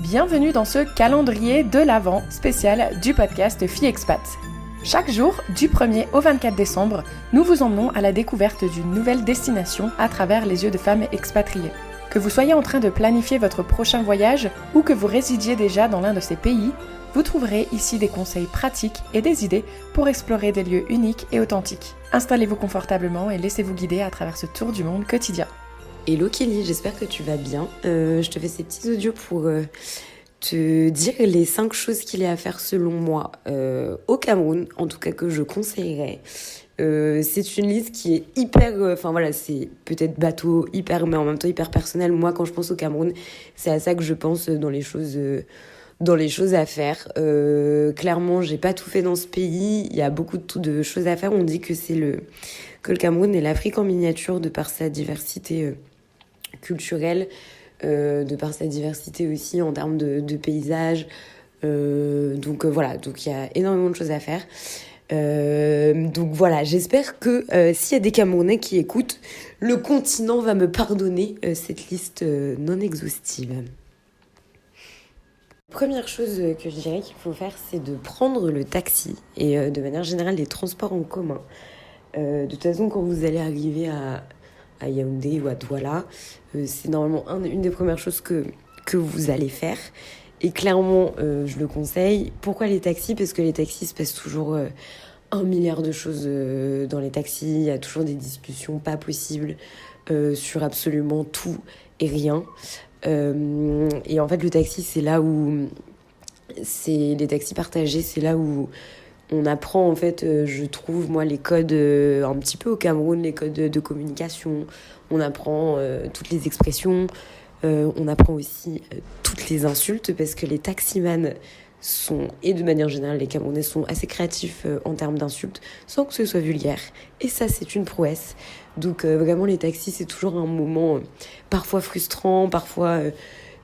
Bienvenue dans ce calendrier de l'Avent spécial du podcast Filles Expat. Chaque jour, du 1er au 24 décembre, nous vous emmenons à la découverte d'une nouvelle destination à travers les yeux de femmes expatriées. Que vous soyez en train de planifier votre prochain voyage ou que vous résidiez déjà dans l'un de ces pays, vous trouverez ici des conseils pratiques et des idées pour explorer des lieux uniques et authentiques. Installez-vous confortablement et laissez-vous guider à travers ce tour du monde quotidien. Hello Kelly, j'espère que tu vas bien. Je te fais ces petits audios pour te dire les 5 choses qu'il y a à faire selon moi au Cameroun, en tout cas que je conseillerais. C'est une liste qui est hyper, c'est peut-être bateau, hyper, mais en même temps hyper personnel. Moi, quand je pense au Cameroun, c'est à ça que je pense dans les choses à faire. Clairement, j'ai pas tout fait dans ce pays. Il y a beaucoup de choses à faire. On dit que que le Cameroun est l'Afrique en miniature de par sa diversité culturelle, de par sa diversité aussi en termes de paysages. Donc il y a énormément de choses à faire. Donc voilà, j'espère que s'il y a des Camerounais qui écoutent, le continent va me pardonner cette liste non exhaustive. Première chose que je dirais qu'il faut faire, c'est de prendre le taxi et de manière générale les transports en commun. De toute façon, quand vous allez arriver à Yaoundé ou à Douala, c'est normalement une des premières choses que vous allez faire. Et clairement, je le conseille. Pourquoi les taxis ? Parce que les taxis se passent toujours 1 milliard de choses dans les taxis. Il y a toujours des discussions pas possibles sur absolument tout et rien. Et en fait, le taxi, les taxis partagés, c'est là où on apprend, en fait, je trouve, moi, les codes, un petit peu au Cameroun, les codes de communication. On apprend toutes les expressions. On apprend aussi toutes les insultes parce que les taximans et de manière générale, les Camerounais sont assez créatifs en termes d'insultes sans que ce soit vulgaire. Et ça, c'est une prouesse. Donc, vraiment, les taxis, c'est toujours un moment parfois frustrant, parfois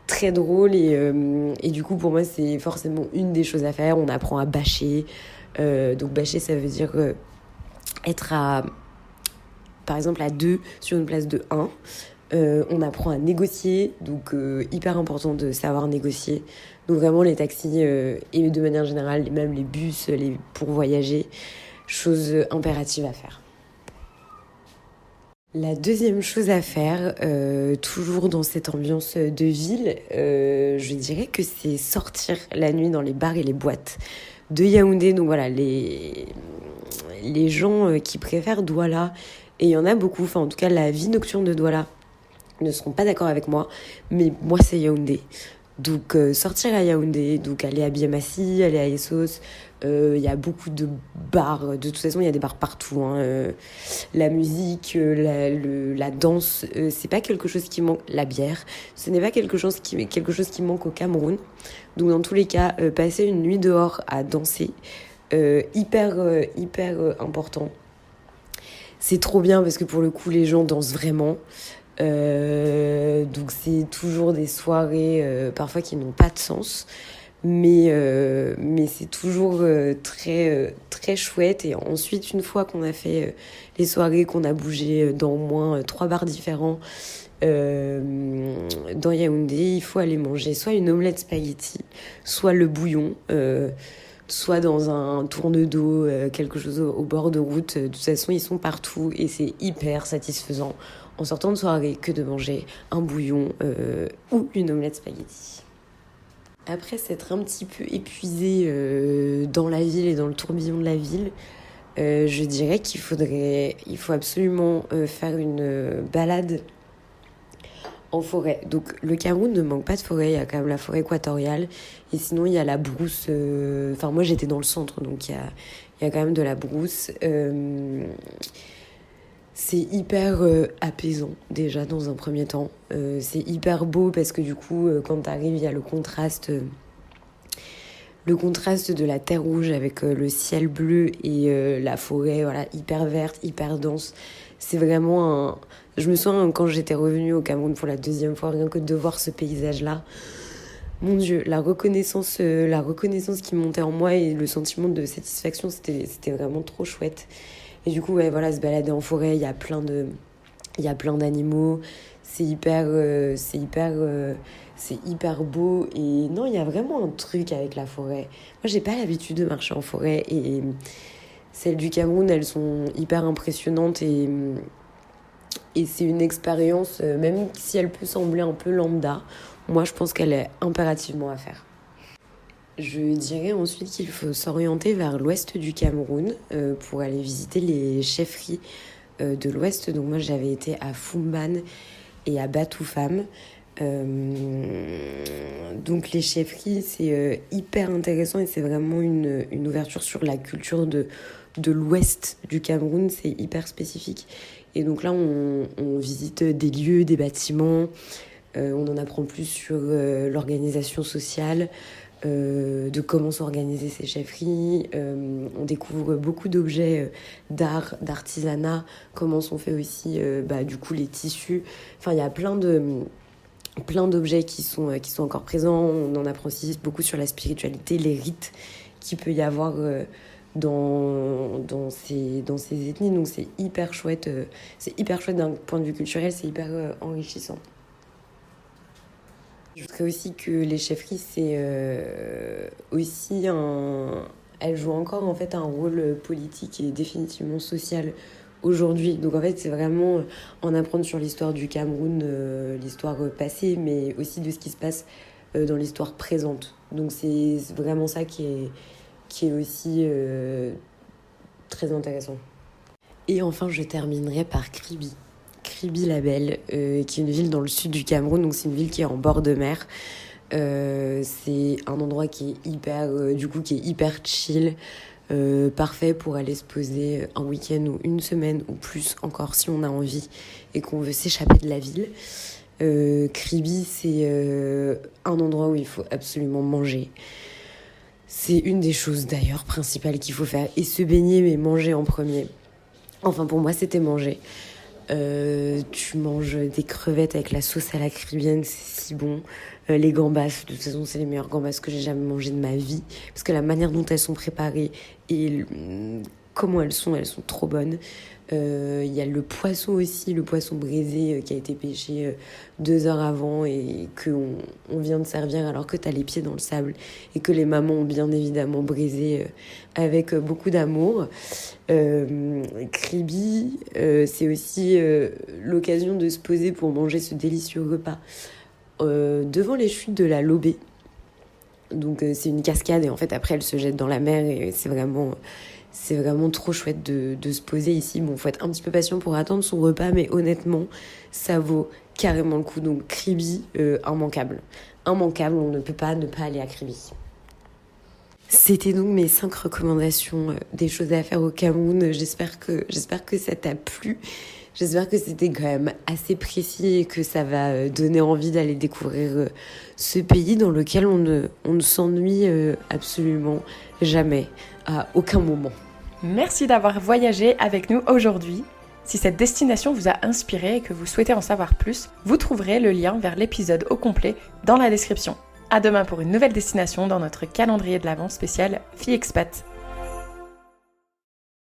très drôle. Et du coup, pour moi, c'est forcément une des choses à faire. On apprend à bâcher. Donc bâcher, ça veut dire être par exemple à 2 sur une place de 1. On apprend à négocier, donc hyper important de savoir négocier. Donc vraiment les taxis et de manière générale, même les bus pour voyager, chose impérative à faire. La deuxième chose à faire, toujours dans cette ambiance de ville, je dirais que c'est sortir la nuit dans les bars et les boîtes de Yaoundé. Donc voilà, les gens qui préfèrent Douala, et il y en a beaucoup, enfin en tout cas la vie nocturne de Douala ne seront pas d'accord avec moi, mais moi c'est Yaoundé. Donc sortir à Yaoundé, donc aller à Biémassi, aller à Essos, il y a beaucoup de bars, de toute façon il y a des bars partout, hein. La musique, la danse, c'est pas quelque chose qui manque, la bière, ce n'est pas quelque chose qui manque au Cameroun. Donc dans tous les cas, passer une nuit dehors à danser, hyper important. C'est trop bien parce que pour le coup les gens dansent vraiment. Donc c'est toujours des soirées parfois qui n'ont pas de sens, mais c'est toujours très très chouette. Et ensuite, une fois qu'on a fait les soirées, qu'on a bougé dans au moins 3 bars différents dans Yaoundé, il faut aller manger soit une omelette spaghetti, soit le bouillon, soit dans un tourne d'eau, quelque chose au bord de route. De toute façon, ils sont partout et c'est hyper satisfaisant en sortant de soirée que de manger un bouillon ou une omelette spaghetti. Après s'être un petit peu épuisé dans la ville et dans le tourbillon de la ville, je dirais qu'il faut absolument faire une balade en forêt. Donc le Cameroun ne manque pas de forêt, il y a quand même la forêt équatoriale, et sinon il y a la brousse. Moi j'étais dans le centre, donc il y a quand même de la brousse. C'est hyper apaisant déjà dans un premier temps. C'est hyper beau parce que du coup quand t'arrives, il y a le contraste de la terre rouge avec le ciel bleu et la forêt, voilà, hyper verte, hyper dense. C'est vraiment Je me souviens quand j'étais revenue au Cameroun pour la 2e fois, rien que de voir ce paysage-là. Mon Dieu, la reconnaissance qui montait en moi et le sentiment de satisfaction, c'était vraiment trop chouette. Et du coup, ouais, voilà, se balader en forêt, il y a plein d'animaux. c'est hyper beau. Et non, il y a vraiment un truc avec la forêt. Moi, j'ai pas l'habitude de marcher en forêt. Et celles du Cameroun, elles sont hyper impressionnantes. Et c'est une expérience, même si elle peut sembler un peu lambda, moi, je pense qu'elle est impérativement à faire. Je dirais ensuite qu'il faut s'orienter vers l'ouest du Cameroun pour aller visiter les chefferies de l'ouest. Donc moi, j'avais été à Fumban et à Batoufam. Donc les chefferies, c'est hyper intéressant et c'est vraiment une ouverture sur la culture de l'ouest du Cameroun. C'est hyper spécifique. Et donc là, on visite des lieux, des bâtiments. On en apprend plus sur l'organisation sociale, de comment s'organiser ces chefferies. On découvre beaucoup d'objets d'art, d'artisanat, comment sont faits aussi du coup les tissus. Enfin, il y a plein d'objets qui sont encore présents. On en apprend aussi beaucoup sur la spiritualité, les rites qu'il peut y avoir dans ces ethnies. Donc c'est hyper chouette. C'est hyper chouette d'un point de vue culturel, c'est hyper enrichissant. Je voudrais aussi que les chefferies, c'est aussi elles jouent encore en fait un rôle politique et définitivement social aujourd'hui. Donc en fait, c'est vraiment en apprendre sur l'histoire du Cameroun, l'histoire passée, mais aussi de ce qui se passe dans l'histoire présente. Donc c'est vraiment ça qui est aussi très intéressant. Et enfin, je terminerai par Kribi. Kribi-la-Belle, qui est une ville dans le sud du Cameroun, donc c'est une ville qui est en bord de mer. C'est un endroit qui est hyper chill, parfait pour aller se poser un week-end ou une semaine ou plus encore si on a envie et qu'on veut s'échapper de la ville. Kribi, c'est un endroit où il faut absolument manger. C'est une des choses d'ailleurs principales qu'il faut faire, et se baigner, mais manger en premier. Enfin, pour moi, c'était manger. Tu manges des crevettes avec la sauce à la caribbeenne, c'est si bon. Les gambas, de toute façon, c'est les meilleures gambas que j'ai jamais mangées de ma vie. Parce que la manière dont elles sont préparées et comment elles sont trop bonnes. Il y a le poisson aussi, le poisson braisé qui a été pêché 2 heures avant et qu'on vient de servir alors que tu as les pieds dans le sable et que les mamans ont bien évidemment braisé avec beaucoup d'amour. Kribi, c'est aussi l'occasion de se poser pour manger ce délicieux repas devant les chutes de la Lobé. Donc c'est une cascade et en fait après elle se jette dans la mer et c'est vraiment trop chouette de se poser ici. Bon, faut être un petit peu patient pour attendre son repas, mais honnêtement, ça vaut carrément le coup. Donc Kribi, immanquable. Immanquable, on ne peut pas ne pas aller à Kribi. C'était donc mes 5 recommandations des choses à faire au Cameroun. J'espère que ça t'a plu. J'espère que c'était quand même assez précis et que ça va donner envie d'aller découvrir ce pays dans lequel on ne s'ennuie absolument jamais, à aucun moment. Merci d'avoir voyagé avec nous aujourd'hui. Si cette destination vous a inspiré et que vous souhaitez en savoir plus, vous trouverez le lien vers l'épisode au complet dans la description. À demain pour une nouvelle destination dans notre calendrier de l'Avent spécial Filles Expat.